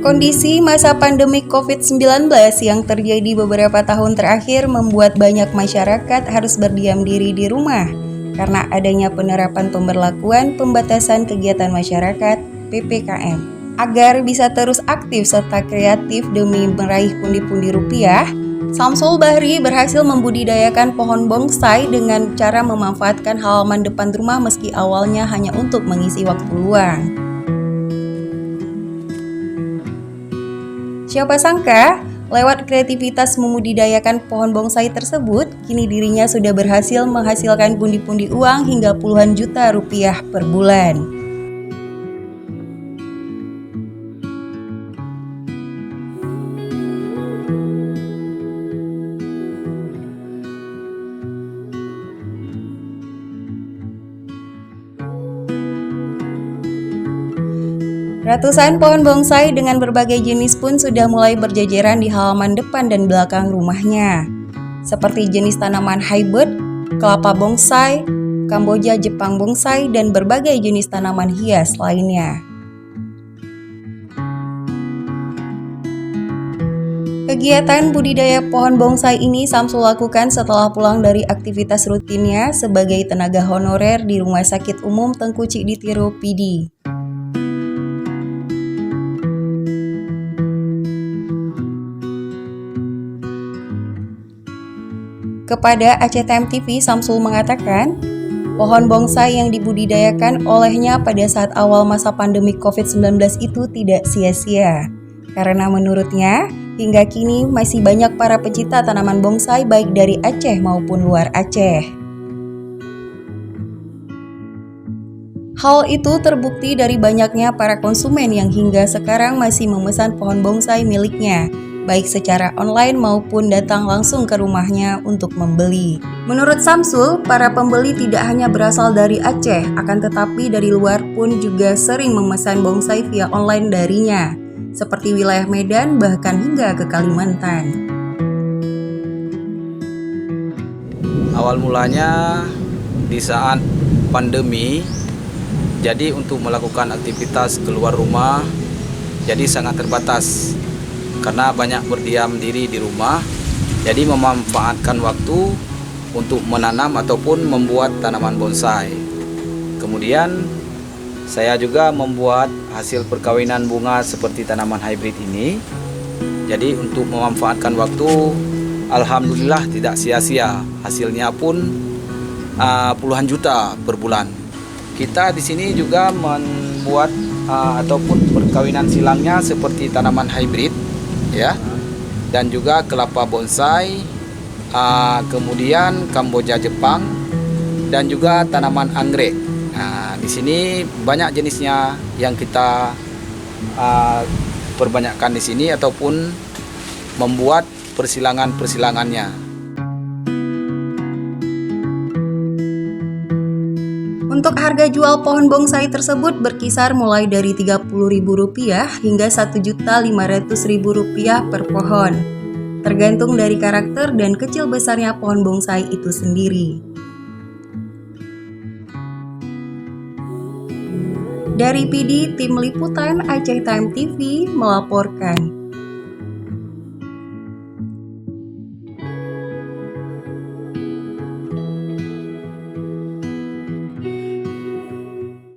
Kondisi masa pandemi COVID-19 yang terjadi beberapa tahun terakhir membuat banyak masyarakat harus berdiam diri di rumah karena adanya penerapan pemberlakuan pembatasan kegiatan masyarakat (PPKM). Agar bisa terus aktif serta kreatif demi meraih pundi-pundi rupiah, Samsul Bahri berhasil membudidayakan pohon bonsai dengan cara memanfaatkan halaman depan rumah meski awalnya hanya untuk mengisi waktu luang. Siapa sangka, lewat kreativitas membudidayakan pohon bonsai tersebut, kini dirinya sudah berhasil menghasilkan pundi-pundi uang hingga puluhan juta rupiah per bulan. Ratusan pohon bonsai dengan berbagai jenis pun sudah mulai berjejeran di halaman depan dan belakang rumahnya. Seperti jenis tanaman hybrid, kelapa bonsai, Kamboja Jepang bonsai, dan berbagai jenis tanaman hias lainnya. Kegiatan budidaya pohon bonsai ini Samsul lakukan setelah pulang dari aktivitas rutinnya sebagai tenaga honorer di Rumah Sakit Umum Tengku Cikditiro PD. Kepada ACTM TV, Samsul mengatakan, pohon bonsai yang dibudidayakan olehnya pada saat awal masa pandemi COVID-19 itu tidak sia-sia. Karena menurutnya, hingga kini masih banyak para pecinta tanaman bonsai baik dari Aceh maupun luar Aceh. Hal itu terbukti dari banyaknya para konsumen yang hingga sekarang masih memesan pohon bonsai miliknya, baik secara online maupun datang langsung ke rumahnya untuk membeli. Menurut Samsul, para pembeli tidak hanya berasal dari Aceh, akan tetapi dari luar pun juga sering memesan bonsai via online darinya, seperti wilayah Medan bahkan hingga ke Kalimantan. Awal mulanya di saat pandemi, jadi untuk melakukan aktivitas keluar rumah jadi sangat terbatas. Karena banyak berdiam diri di rumah, jadi memanfaatkan waktu untuk menanam ataupun membuat tanaman bonsai. Kemudian saya juga membuat hasil perkawinan bunga seperti tanaman hybrid ini. Jadi untuk memanfaatkan waktu, alhamdulillah tidak sia-sia. Hasilnya pun puluhan juta per bulan. Kita di sini juga membuat ataupun perkawinan silangnya seperti tanaman hybrid, ya, dan juga kelapa bonsai, kemudian Kamboja Jepang, dan juga tanaman anggrek. Nah, di sini banyak jenisnya yang kita perbanyakkan di sini ataupun membuat persilangannya. Untuk harga jual pohon bonsai tersebut berkisar mulai dari Rp30.000 hingga Rp1.500.000 per pohon, tergantung dari karakter dan kecil besarnya pohon bonsai itu sendiri. Dari PD, Tim Liputan ACTM TV melaporkan.